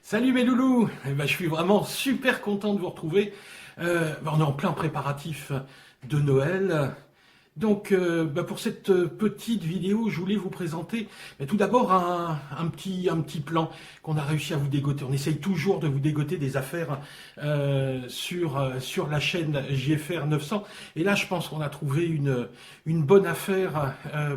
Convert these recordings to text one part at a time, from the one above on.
Salut mes loulous. Je suis vraiment super content de vous retrouver. On est en plein préparatif de Noël. Donc pour cette petite vidéo, je voulais vous présenter tout d'abord un petit plan qu'on a réussi à vous dégoter. On essaye toujours de vous dégoter des affaires sur la chaîne JFR 900. Et là, je pense qu'on a trouvé une bonne affaire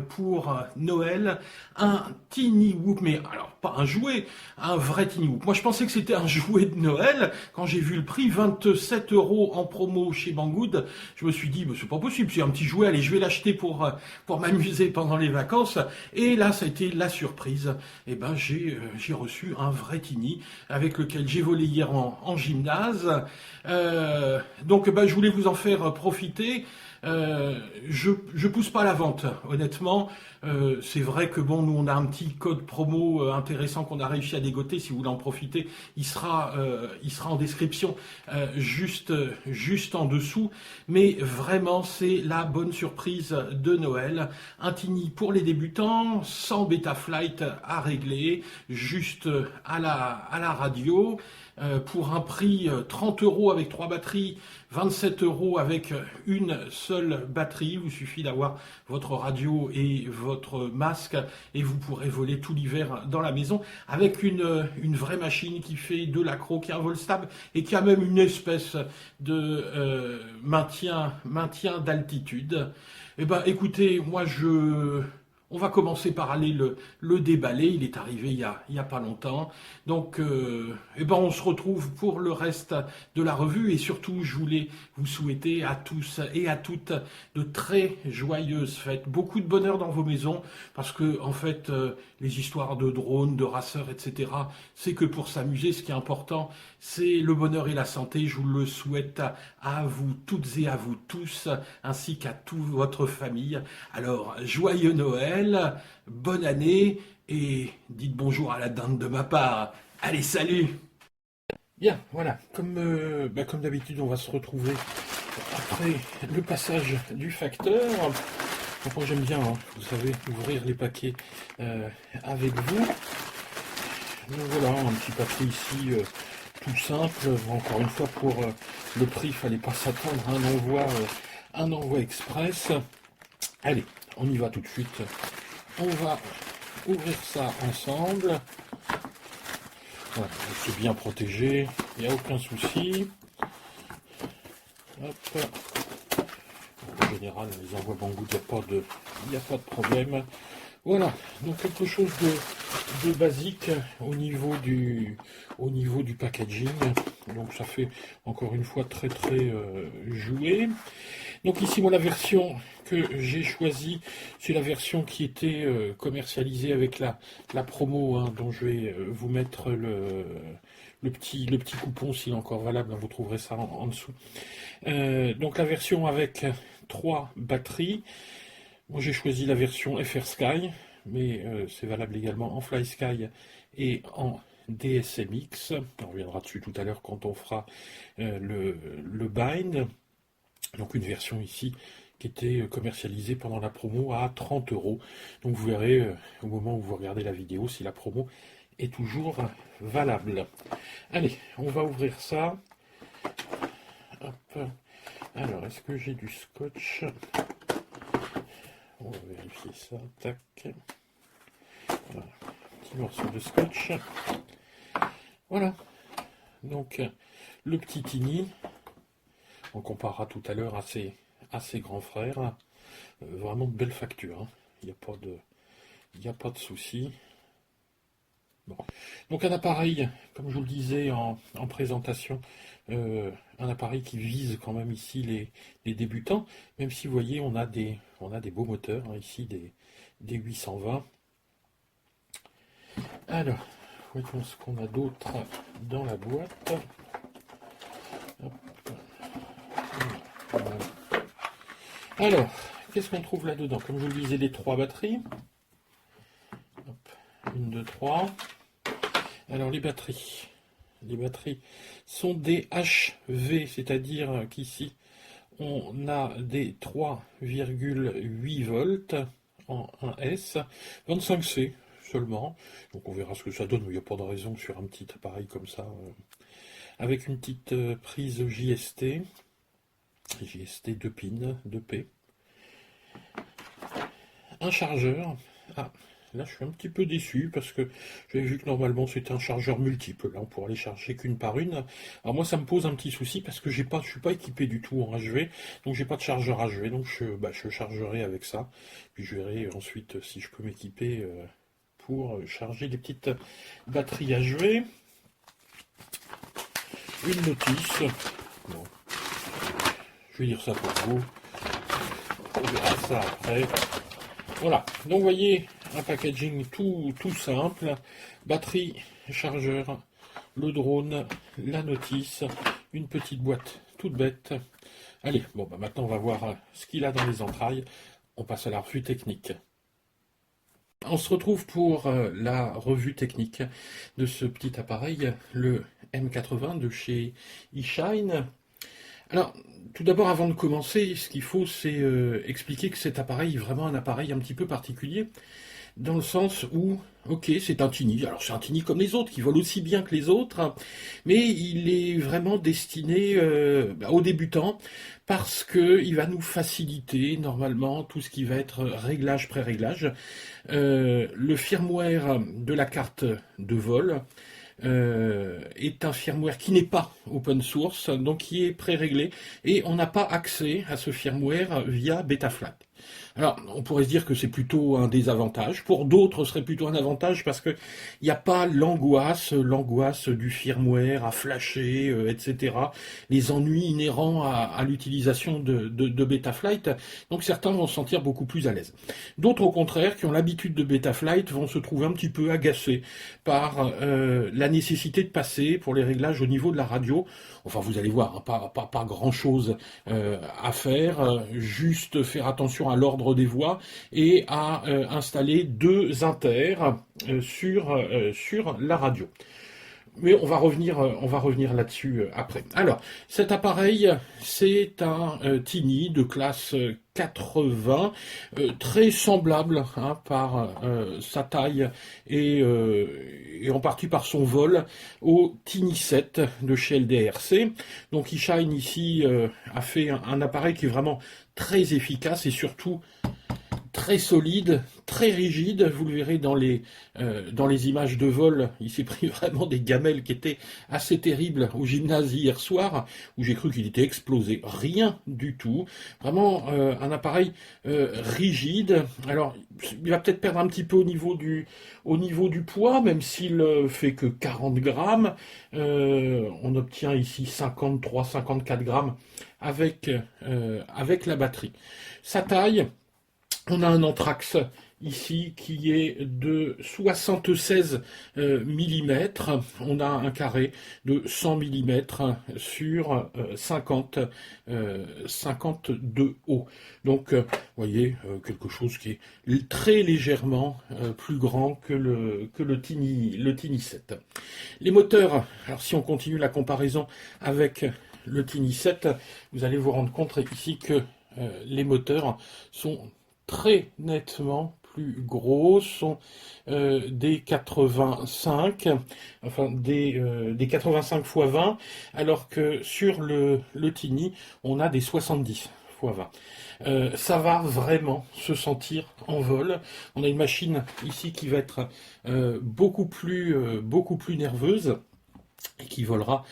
pour Noël. Un Tiny Whoop, mais alors pas un jouet, un vrai Tiny Whoop. Moi, je pensais que c'était un jouet de Noël. Quand j'ai vu le prix, 27 euros en promo chez Banggood, je me suis dit, c'est pas possible, c'est un petit jouet, allez, je vais l'acheter pour m'amuser pendant les vacances. Et là, ça a été la surprise. J'ai reçu un vrai Tiny avec lequel j'ai volé hier en gymnase. Je voulais vous en faire profiter. Je pousse pas la vente, honnêtement. C'est vrai que bon, nous on a un petit code promo intéressant qu'on a réussi à dégoter. Si vous voulez en profiter, il sera en description juste en dessous. Mais vraiment, c'est la bonne surprise de Noël. Un Tiny pour les débutants, sans Betaflight à régler, juste à la radio. Pour un prix 30 euros avec 3 batteries, 27 euros avec une seule batterie. Il vous suffit d'avoir votre radio et votre masque et vous pourrez voler tout l'hiver dans la maison avec une vraie machine qui fait de l'accro, qui a un vol stable et qui a même une espèce de maintien d'altitude. Écoutez, on va commencer par aller le déballer. Il est arrivé il y a pas longtemps. Donc, on se retrouve pour le reste de la revue. Et surtout, je voulais vous souhaiter à tous et à toutes de très joyeuses fêtes. Beaucoup de bonheur dans vos maisons. Parce que, en fait, les histoires de drones, de raceurs, etc., c'est que pour s'amuser, ce qui est important, c'est le bonheur et la santé. Je vous le souhaite à vous toutes et à vous tous, ainsi qu'à toute votre famille. Alors, joyeux Noël, bonne année, et dites bonjour à la dinde de ma part. Allez, salut! Bien, voilà, comme d'habitude, on va se retrouver après le passage du facteur. Donc, moi j'aime bien, hein, vous savez, ouvrir les paquets avec vous. Donc voilà, un petit papier ici, tout simple. Encore une fois, pour le prix, il fallait pas s'attendre à un envoi express. Allez, on y va tout de suite. On va ouvrir ça ensemble. Voilà, c'est bien protégé, il n'y a aucun souci. Hop. En général, les envois Banggood, il n'y a pas de problème. Voilà, donc quelque chose de basique au niveau du packaging. Donc ça fait encore une fois très joué. Donc ici, moi, la version que j'ai choisie, c'est la version qui était commercialisée avec la promo, hein, dont je vais vous mettre le petit coupon, s'il est encore valable, hein, vous trouverez ça en dessous. Donc la version avec 3 batteries. Moi, j'ai choisi la version FR Sky, mais c'est valable également en Fly Sky et en DSMX. On reviendra dessus tout à l'heure quand on fera le bind. Donc une version ici qui était commercialisée pendant la promo à 30 euros. Donc vous verrez au moment où vous regardez la vidéo si la promo est toujours valable. Allez, on va ouvrir ça. Hop. Alors, est-ce que j'ai du scotch? On va vérifier ça. Tac. Voilà. Petit morceau de scotch. Voilà. Donc, le petit Tiny. On comparera tout à l'heure à ses grands frères. Vraiment de belle facture. Hein. Il n'y a pas de souci. Bon. Donc un appareil, comme je vous le disais en présentation, un appareil qui vise quand même ici les débutants, même si vous voyez on a des beaux moteurs, hein, ici des 820. Alors, voyons ce qu'on a d'autre dans la boîte. Hop. Voilà. Alors, qu'est-ce qu'on trouve là-dedans? Comme je vous le disais, les 3 batteries. Hop. 1, 2, 3. Alors les batteries sont des HV, c'est-à-dire qu'ici on a des 3,8 volts en 1S, 25C, seulement. Donc on verra ce que ça donne, mais il n'y a pas de raison sur un petit appareil comme ça. Avec une petite prise JST 2 pins, 2P. Un chargeur. Ah, là je suis un petit peu déçu parce que j'avais vu que normalement c'était un chargeur multiple. Là on pourrait les charger qu'une par une. Alors moi ça me pose un petit souci parce que je suis pas équipé du tout en HV, donc j'ai pas de chargeur HV, donc je chargerai avec ça. Puis je verrai ensuite si je peux m'équiper pour charger des petites batteries HV. Une notice. Bon. Je vais lire ça pour vous. On verra ça après. Voilà, donc vous voyez, un packaging tout simple, batterie, chargeur, le drone, la notice, une petite boîte toute bête. Allez, bon bah maintenant on va voir ce qu'il a dans les entrailles, on passe à la revue technique. On se retrouve pour la revue technique de ce petit appareil, le M80 de chez eShine. Alors, tout d'abord, avant de commencer, ce qu'il faut, c'est expliquer que cet appareil est vraiment un appareil un petit peu particulier, dans le sens où, ok, c'est un Tiny, alors c'est un Tiny comme les autres, qui vole aussi bien que les autres, mais il est vraiment destiné aux débutants, parce qu'il va nous faciliter, normalement, tout ce qui va être réglage, pré-réglage. Le firmware de la carte de vol, est un firmware qui n'est pas open source, donc qui est pré-réglé, et on n'a pas accès à ce firmware via Betaflight. Alors, on pourrait se dire que c'est plutôt un désavantage. Pour d'autres, ce serait plutôt un avantage parce que il n'y a pas l'angoisse du firmware à flasher, etc. Les ennuis inhérents à l'utilisation de Betaflight. Donc, certains vont se sentir beaucoup plus à l'aise. D'autres, au contraire, qui ont l'habitude de Betaflight, vont se trouver un petit peu agacés par la nécessité de passer pour les réglages au niveau de la radio. Enfin, vous allez voir, hein, pas grand-chose à faire, juste faire attention à l'ordre des voix et à installer 2 inters sur la radio. Mais on va revenir là-dessus après. Alors, cet appareil, c'est un Tiny de classe 80, très semblable par sa taille et en partie par son vol au Tiny 7 de chez LDRC. Donc eShine ici a fait un appareil qui est vraiment très efficace et surtout très solide, très rigide. Vous le verrez dans les images de vol. Il s'est pris vraiment des gamelles qui étaient assez terribles au gymnase hier soir, où j'ai cru qu'il était explosé. Rien du tout. Vraiment un appareil rigide. Alors, il va peut-être perdre un petit peu au niveau du poids, même s'il fait que 40 grammes. On obtient ici 53-54 grammes avec la batterie. Sa taille, on a un anthrax ici qui est de 76 mm. On a un carré de 100 mm sur 50 de haut. Donc, vous voyez, quelque chose qui est très légèrement plus grand que le Tiny 7. Les moteurs, alors si on continue la comparaison avec le Tiny 7, vous allez vous rendre compte ici que les moteurs sont très nettement plus gros, sont des 85, enfin des 85 x 20, alors que sur le Tiny, on a des 70 x 20. Ça va vraiment se sentir en vol. On a une machine ici qui va être beaucoup plus nerveuse, et qui volera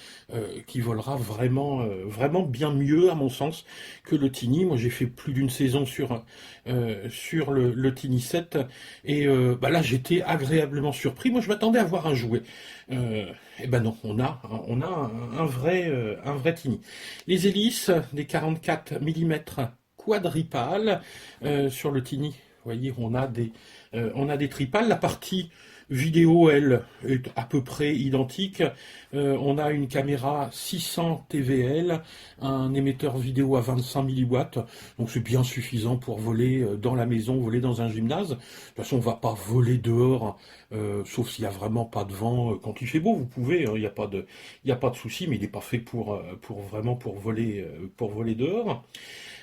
vraiment bien mieux à mon sens que le Tiny. Moi j'ai fait plus d'une saison sur le Tiny 7 et là j'étais agréablement surpris. Moi je m'attendais à voir un jouet. Et ben non, on a un vrai Tiny. Les hélices des 44 mm quadripales sur le Tiny. Vous voyez, on a des tripales. La partie vidéo, elle, est à peu près identique. On a une caméra 600 TVL, un émetteur vidéo à 25 milliwatts, donc c'est bien suffisant pour voler dans la maison, voler dans un gymnase. De toute façon, on ne va pas voler dehors, sauf s'il n'y a vraiment pas de vent. Quand il fait beau, vous pouvez, il n'y a pas de souci, mais il n'est pas fait pour voler dehors.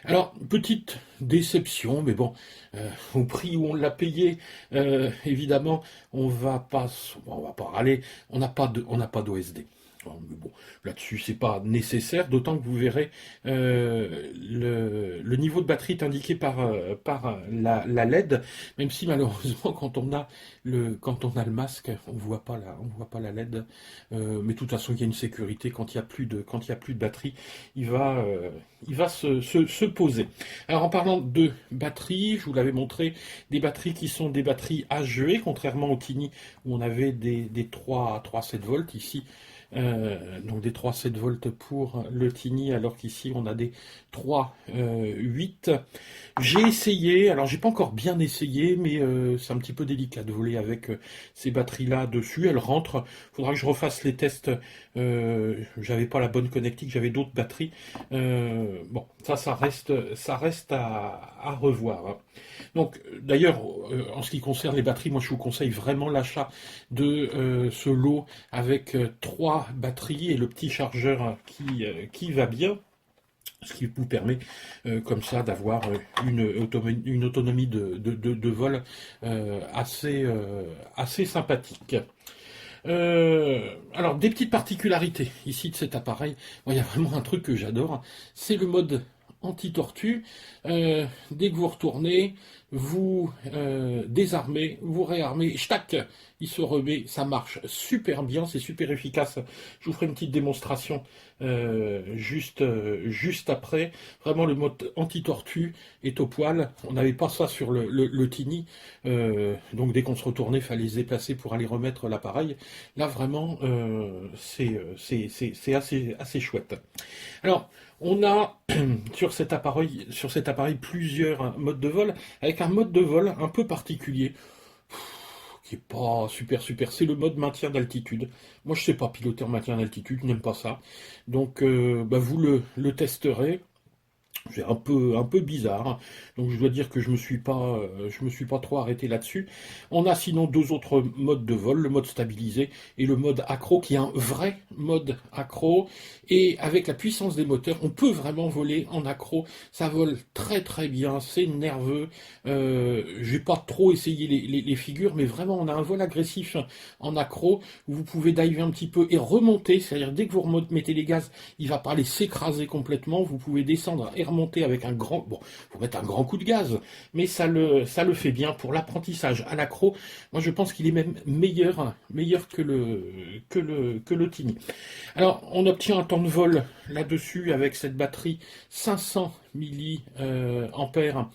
Alors, petite déception, mais bon, au prix où on l'a payé, évidemment, on va pas râler, on n'a pas d'OSD. Mais bon, là-dessus, c'est pas nécessaire, d'autant que vous verrez, le niveau de batterie est indiqué par la LED, même si malheureusement, quand on a le masque, on voit pas la LED. Mais de toute façon, il y a une sécurité quand il y a plus de batterie, il va se poser. Alors en parlant de batterie, je vous l'avais montré, des batteries qui sont des batteries HGE, contrairement au Tiny où on avait des 3,7 volts. Ici, donc des 3,7 volts pour le Tiny, alors qu'ici on a des 3,8. J'ai essayé, alors j'ai pas encore bien essayé, mais c'est un petit peu délicat de voler avec ces batteries-là dessus. Elles rentrent. Faudra que je refasse les tests. J'avais pas la bonne connectique, j'avais d'autres batteries. Bon, ça reste à revoir, hein. Donc, d'ailleurs, en ce qui concerne les batteries, moi je vous conseille vraiment l'achat de ce lot avec 3 batteries et le petit chargeur qui va bien. Ce qui vous permet comme ça d'avoir une autonomie de vol assez sympathique. Alors, des petites particularités ici de cet appareil. Moi, il y a vraiment un truc que j'adore, c'est le mode anti-tortue. Dès que vous retournez, vous désarmez, vous réarmez, tac, il se remet, ça marche super bien, c'est super efficace. Je vous ferai une petite démonstration juste après. Vraiment, le mode anti-tortue est au poil. On n'avait pas ça sur le Tiny, donc dès qu'on se retournait, il fallait se déplacer pour aller remettre l'appareil. Là, vraiment, c'est assez chouette. Alors, on a sur cet appareil plusieurs modes de vol, avec un mode de vol un peu particulier, qui est pas super, c'est le mode maintien d'altitude. Moi je sais pas piloter en maintien d'altitude, je n'aime pas ça. Donc vous le testerez. C'est un peu bizarre, donc je dois dire que je me suis pas trop arrêté là-dessus. On a sinon 2 autres modes de vol, le mode stabilisé et le mode accro, qui est un vrai mode accro. Et avec la puissance des moteurs, on peut vraiment voler en accro. Ça vole très bien, c'est nerveux. J'ai pas trop essayé les figures, mais vraiment on a un vol agressif en accro. Vous pouvez diver un petit peu et remonter, c'est-à-dire dès que vous remettez les gaz, il va pas aller s'écraser complètement. Vous pouvez descendre et remonter avec un grand, bon, faut mettre un grand coup de gaz, mais ça le fait bien pour l'apprentissage à l'accro. Moi, je pense qu'il est même meilleur que le Tiny. Alors, on obtient un temps de vol là-dessus avec cette batterie 500 milliampères,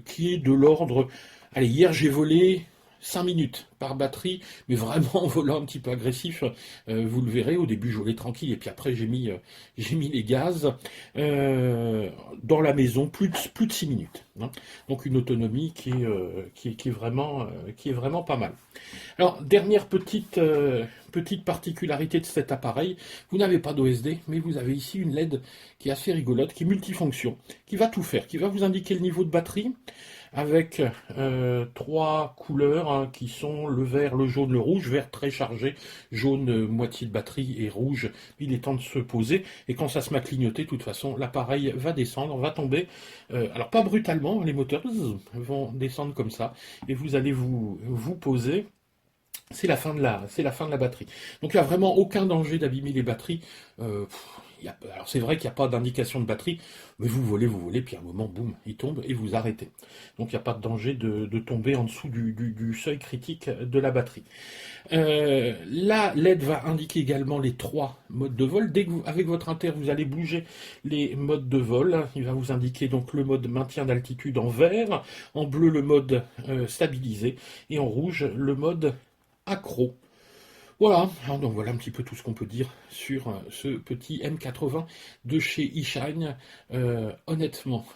qui est de l'ordre. Allez, hier j'ai volé 5 minutes par batterie, mais vraiment en volant un petit peu agressif, vous le verrez, au début je volais tranquille, et puis après j'ai mis les gaz, dans la maison, plus de 6 minutes, hein. Donc une autonomie qui est vraiment pas mal. Alors, dernière petite particularité de cet appareil, vous n'avez pas d'OSD, mais vous avez ici une LED qui est assez rigolote, qui est multifonction, qui va tout faire, qui va vous indiquer le niveau de batterie, avec 3 couleurs, hein, qui sont le vert, le jaune, le rouge. Vert très chargé, jaune moitié de batterie et rouge, il est temps de se poser. Et quand ça se met à clignoter, de toute façon, l'appareil va descendre, va tomber. Alors pas brutalement, les moteurs vont descendre comme ça, et vous allez vous poser. C'est la fin de la batterie. Donc il n'y a vraiment aucun danger d'abîmer les batteries. Alors c'est vrai qu'il n'y a pas d'indication de batterie, mais vous volez, puis à un moment, boum, il tombe et vous arrêtez. Donc il n'y a pas de danger de tomber en dessous du seuil critique de la batterie. La LED va indiquer également les 3 modes de vol. Dès que avec votre inter, vous allez bouger les modes de vol. Il va vous indiquer donc le mode maintien d'altitude en vert, en bleu le mode stabilisé, et en rouge le mode accro. Voilà, donc voilà un petit peu tout ce qu'on peut dire sur ce petit M80 de chez eShine. Honnêtement,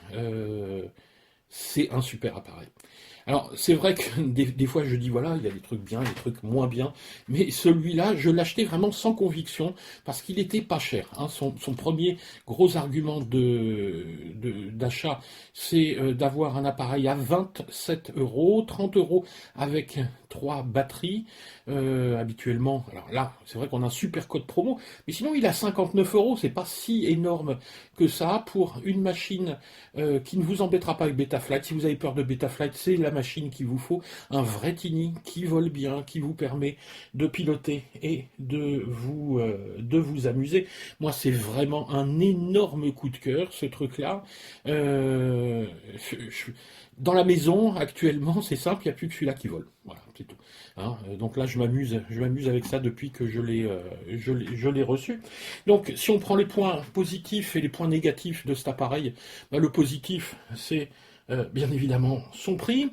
c'est un super appareil. Alors, c'est vrai que des fois, je dis, voilà, il y a des trucs bien, des trucs moins bien, mais celui-là, je l'achetais vraiment sans parce qu'il était pas cher, hein. Son premier gros argument d'achat, c'est d'avoir un appareil à 27 euros, 30 euros avec 3 batteries, habituellement. Alors là, c'est vrai qu'on a un super code promo, mais sinon il a 59 euros, c'est pas si énorme que ça pour une machine qui ne vous embêtera pas avec Betaflight. Si vous avez peur de Betaflight, c'est la machine qu'il vous faut, un vrai Tiny qui vole bien, qui vous permet de piloter et de vous amuser. Moi, c'est vraiment un énorme coup de cœur, ce truc-là. Dans la maison, actuellement, c'est simple, il n'y a plus que celui-là qui vole. Voilà, c'est tout. Hein, donc là, je m'amuse avec ça depuis que je l'ai reçu. Donc, si on prend les points positifs et les points négatifs de cet appareil, bah, le positif, c'est bien évidemment son prix.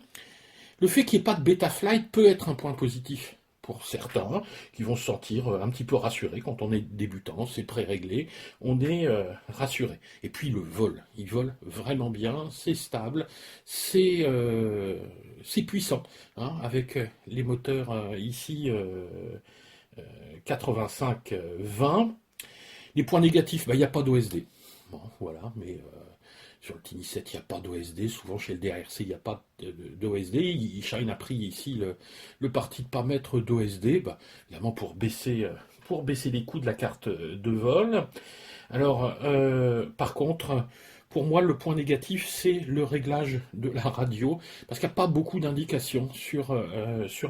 Le fait qu'il n'y ait pas de Betaflight peut être un point positif pour certains qui vont se sentir un petit peu rassurés quand on est débutant, c'est pré-réglé, on est rassuré. Et puis le vol, il vole vraiment bien, c'est stable, c'est puissant, hein, avec les moteurs ici 85-20. Les points négatifs, bah, il n'y a pas d'OSD. Bon, voilà, mais sur le Tiny 7, il n'y a pas d'OSD. Souvent, chez le DRC, il n'y a pas d'OSD. Shine a pris ici le parti de ne pas mettre d'OSD, bah, évidemment pour baisser les coûts de la carte de vol. Alors, par contre, pour moi, le point négatif, c'est le réglage de la radio, parce qu'il n'y a pas beaucoup d'indications sur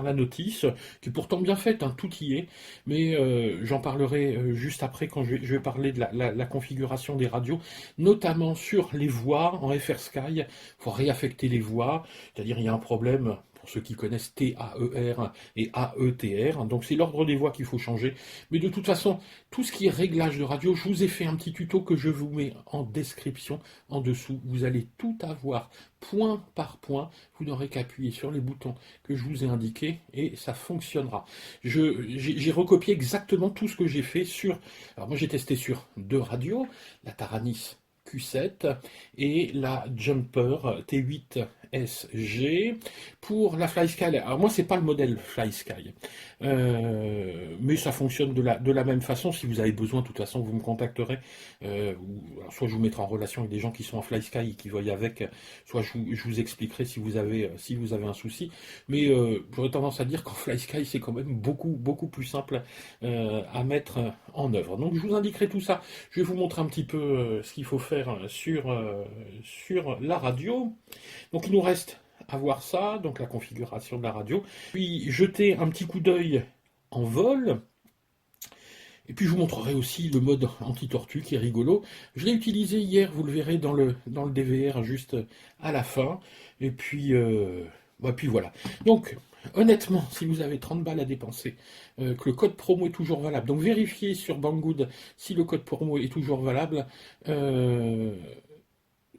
la notice, qui est pourtant bien faite, hein, tout y est, mais j'en parlerai juste après quand je vais parler de la configuration des radios, notamment sur les voix en FR Sky. Il faut réaffecter les voix, c'est-à-dire il y a un problème. Pour ceux qui connaissent TAER et AETR, donc c'est l'ordre des voix qu'il faut changer. Mais de toute façon, tout ce qui est réglage de radio, je vous ai fait un petit tuto que je vous mets en description en dessous. Vous allez tout avoir point par point. Vous n'aurez qu'à appuyer sur les boutons que je vous ai indiqués et ça fonctionnera. J'ai recopié exactement tout ce que j'ai fait sur... Alors moi j'ai testé sur 2 radios, la Taranis Q7 et la Jumper T8 SG. Pour la FlySky, alors moi c'est pas le modèle FlySky, mais ça fonctionne de la même façon. Si vous avez besoin, de toute façon vous me contacterez, alors soit je vous mettrai en relation avec des gens qui sont en FlySky et qui voient avec, soit je vous expliquerai si vous avez un souci, mais j'aurais tendance à dire qu'en FlySky c'est quand même beaucoup plus simple à mettre en œuvre. Donc je vous indiquerai tout ça. Je vais vous montrer un petit peu ce qu'il faut faire sur la radio. Donc il nous reste à voir ça, donc la configuration de la radio, puis jeter un petit coup d'œil en vol, et puis je vous montrerai aussi le mode anti-tortue qui est rigolo. Je l'ai utilisé hier, vous le verrez dans le DVR juste à la fin, et puis, puis voilà. Donc honnêtement, si vous avez 30 balles à dépenser, que le code promo est toujours valable, donc vérifiez sur Banggood si le code promo est toujours valable,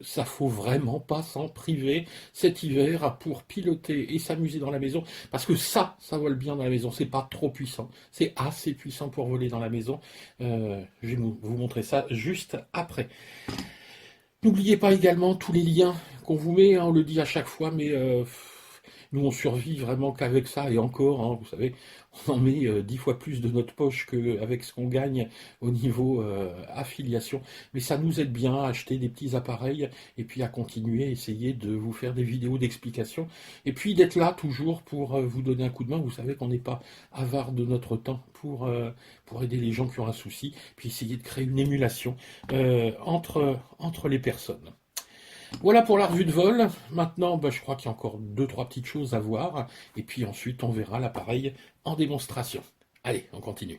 ça faut vraiment pas s'en priver cet hiver pour piloter et s'amuser dans la maison, parce que ça vole bien dans la maison, c'est pas trop puissant, c'est assez puissant pour voler dans la maison. Je vais vous montrer ça juste après. N'oubliez pas également tous les liens qu'on vous met, hein, on le dit à chaque fois, mais nous on survit vraiment qu'avec ça, et encore, hein, vous savez, on en met 10 fois plus de notre poche qu'avec ce qu'on gagne au niveau affiliation, mais ça nous aide bien à acheter des petits appareils, et puis à continuer, à essayer de vous faire des vidéos d'explication, et puis d'être là toujours pour vous donner un coup de main. Vous savez qu'on n'est pas avare de notre temps pour aider les gens qui ont un souci, puis essayer de créer une émulation entre les personnes. Voilà pour la revue de vol. Maintenant, je crois qu'il y a encore 2-3 petites choses à voir. Et puis ensuite, on verra l'appareil en démonstration. Allez, on continue.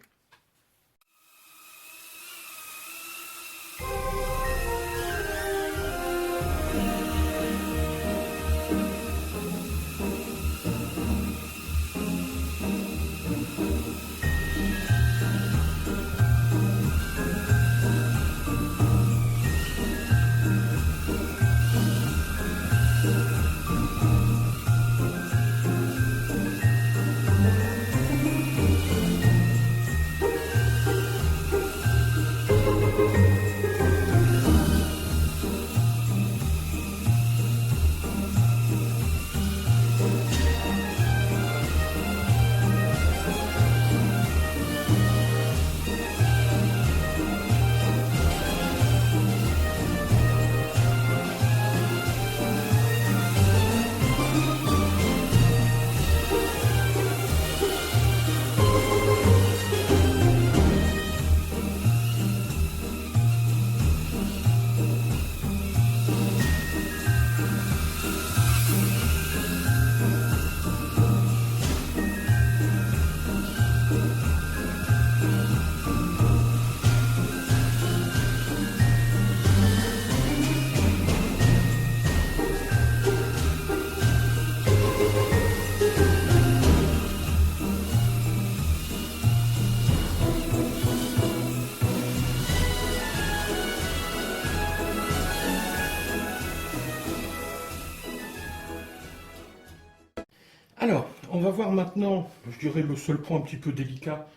on va voir maintenant, je dirais, le seul point un petit peu délicat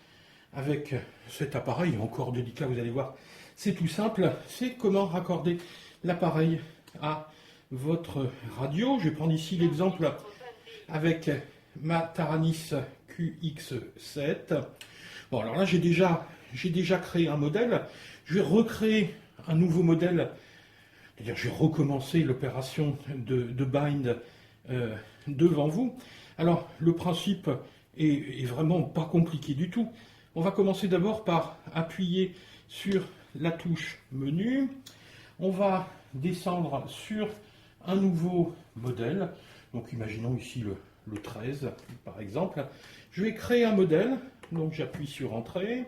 avec cet appareil, encore délicat, vous allez voir, c'est tout simple, c'est comment raccorder l'appareil à votre radio. Je vais prendre ici l'exemple avec ma Taranis QX7. Bon, alors là, j'ai déjà créé un modèle. Je vais recréer un nouveau modèle, c'est-à-dire je vais recommencer l'opération de bind devant vous. Alors, le principe est vraiment pas compliqué du tout. On va commencer d'abord par appuyer sur la touche menu. On va descendre sur un nouveau modèle. Donc, imaginons ici le 13, par exemple. Je vais créer un modèle. Donc, j'appuie sur Entrée.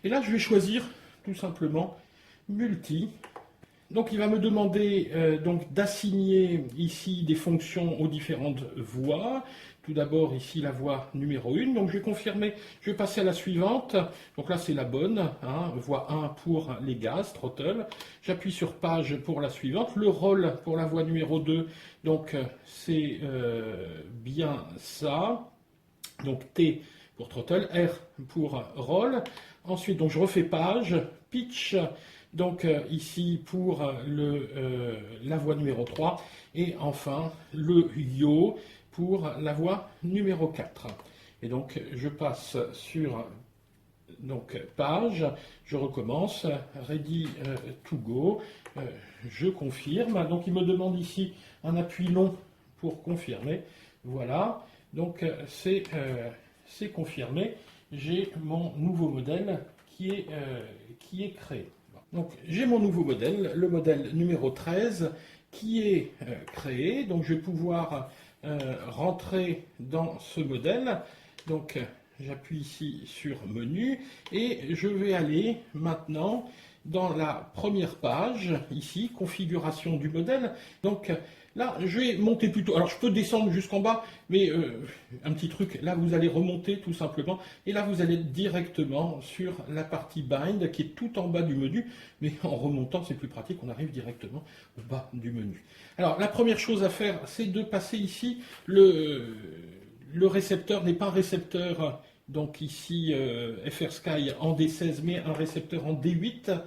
Et là, je vais choisir tout simplement Multi. Donc, il va me demander d'assigner ici des fonctions aux différentes voix. Tout d'abord, ici, la voix numéro 1. Donc, je vais confirmer, je vais passer à la suivante. Donc là, c'est la bonne, hein, voix 1 pour les gaz, throttle. J'appuie sur page pour la suivante. Le roll pour la voix numéro 2, donc c'est bien ça. Donc T pour throttle, R pour roll. Ensuite, donc, je refais page, pitch. Donc ici pour la voie numéro 3 et enfin le yo pour la voie numéro 4. Et donc je passe sur page, je recommence, ready to go, je confirme. Donc il me demande ici un appui long pour confirmer. Voilà, donc c'est confirmé. J'ai mon nouveau modèle qui est créé. Donc j'ai mon nouveau modèle, le modèle numéro 13, qui est créé. Donc je vais pouvoir rentrer dans ce modèle. Donc j'appuie ici sur menu et je vais aller maintenant dans la première page, ici, configuration du modèle. Donc là, je vais monter plutôt. Alors je peux descendre jusqu'en bas, mais un petit truc, là vous allez remonter tout simplement, et là vous allez directement sur la partie bind qui est tout en bas du menu, mais en remontant c'est plus pratique, on arrive directement au bas du menu. Alors la première chose à faire, c'est de passer ici, le récepteur n'est pas un récepteur, donc ici FR Sky en D16, mais un récepteur en D8.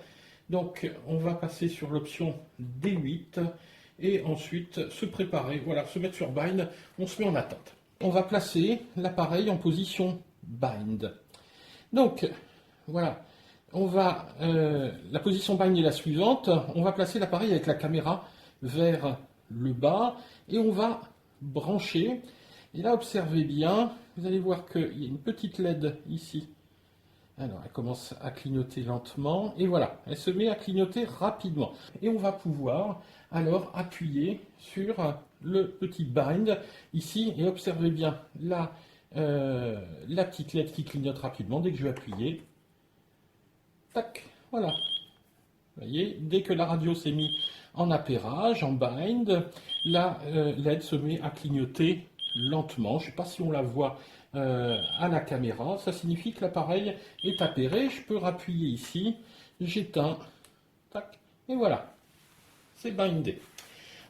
Donc on va passer sur l'option D8 et ensuite se préparer, voilà, se mettre sur bind, on se met en attente. On va placer l'appareil en position bind. Donc voilà, la position bind est la suivante, on va placer l'appareil avec la caméra vers le bas et on va brancher. Et là, observez bien, vous allez voir qu'il y a une petite LED ici. Alors, elle commence à clignoter lentement, et voilà, elle se met à clignoter rapidement. Et on va pouvoir alors appuyer sur le petit bind ici, et observez bien la petite LED qui clignote rapidement dès que je vais appuyer. Tac, voilà. Vous voyez, dès que la radio s'est mise en appairage, en bind, la LED se met à clignoter lentement. Je ne sais pas si on la voit à la caméra. Ça signifie que l'appareil est appairé. Je peux rappuyer ici, j'éteins, tac, et voilà, c'est bindé.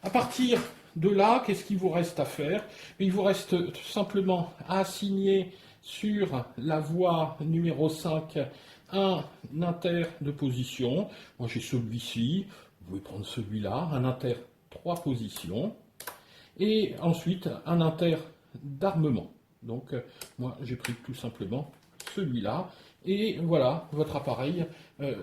À partir de là, qu'est-ce qu'il vous reste à faire? Il vous reste tout simplement à assigner sur la voie numéro 5 un inter de position. Moi j'ai celui-ci, vous pouvez prendre celui-là, un inter 3 positions. Et ensuite un inter d'armement. Donc moi j'ai pris tout simplement celui-là. Et voilà, votre appareil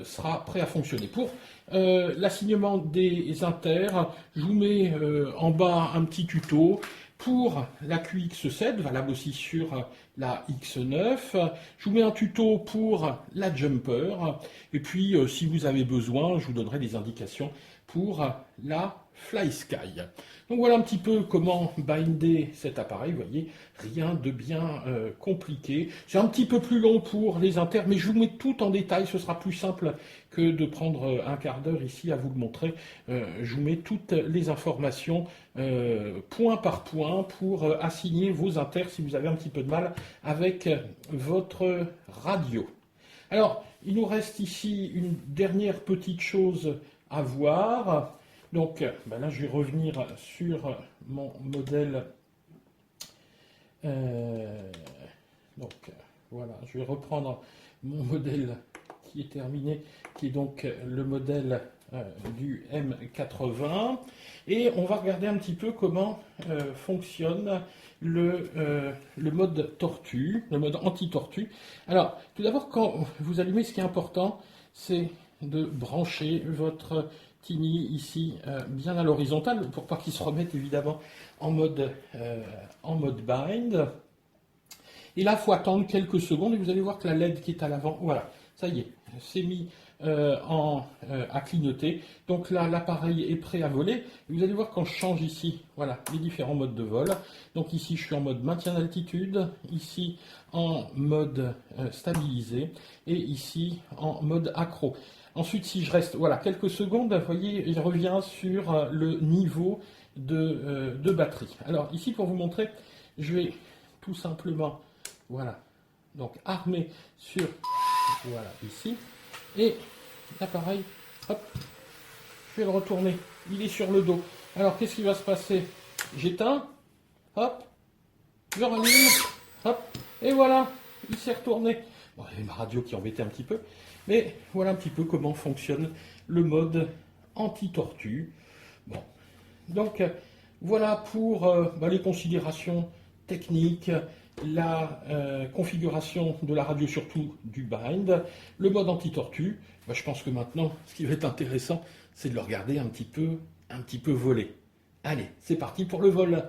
sera prêt à fonctionner. Pour l'assignement des inters, je vous mets en bas un petit tuto. Pour la QX7, valable aussi sur la X9, je vous mets un tuto pour la Jumper. Et puis, si vous avez besoin, je vous donnerai des indications pour la FlySky. Donc voilà un petit peu comment binder cet appareil. Vous voyez, rien de bien compliqué. C'est un petit peu plus long pour les inters, mais je vous mets tout en détail. Ce sera plus simple que de prendre un quart d'heure ici à vous le montrer. Je vous mets toutes les informations point par point pour assigner vos inters si vous avez un petit peu de mal avec votre radio. Alors, il nous reste ici une dernière petite chose à voir. Donc là, je vais revenir sur mon modèle Euh, donc voilà, je vais reprendre mon modèle qui est terminé, qui est donc le modèle du M80. Et on va regarder un petit peu comment fonctionne le mode tortue, le mode anti-tortue. Alors, tout d'abord, quand vous allumez, ce qui est important, c'est de brancher votre Tiny ici bien à l'horizontale, pour pas qu'il se remette évidemment en mode bind. Et là, il faut attendre quelques secondes et vous allez voir que la LED qui est à l'avant, voilà, ça y est, c'est mis à clignoter. Donc là, l'appareil est prêt à voler. Et vous allez voir quand je change ici, voilà, les différents modes de vol. Donc ici, je suis en mode maintien d'altitude, ici en mode stabilisé et ici en mode accro. Ensuite, si je reste, voilà, quelques secondes, vous voyez, il revient sur le niveau de batterie. Alors ici, pour vous montrer, je vais tout simplement, voilà, donc armé sur, voilà, ici, et l'appareil, hop, je vais le retourner, il est sur le dos. Alors, qu'est-ce qui va se passer? J'éteins, hop, je rallume, hop, et voilà, il s'est retourné. Bon, il y avait ma radio qui embêtait un petit peu, mais voilà un petit peu comment fonctionne le mode anti-tortue. Bon, donc voilà pour les considérations techniques, la configuration de la radio, surtout du bind, le mode anti-tortue. Je pense que maintenant, ce qui va être intéressant, c'est de le regarder un petit peu voler. Allez, c'est parti pour le vol.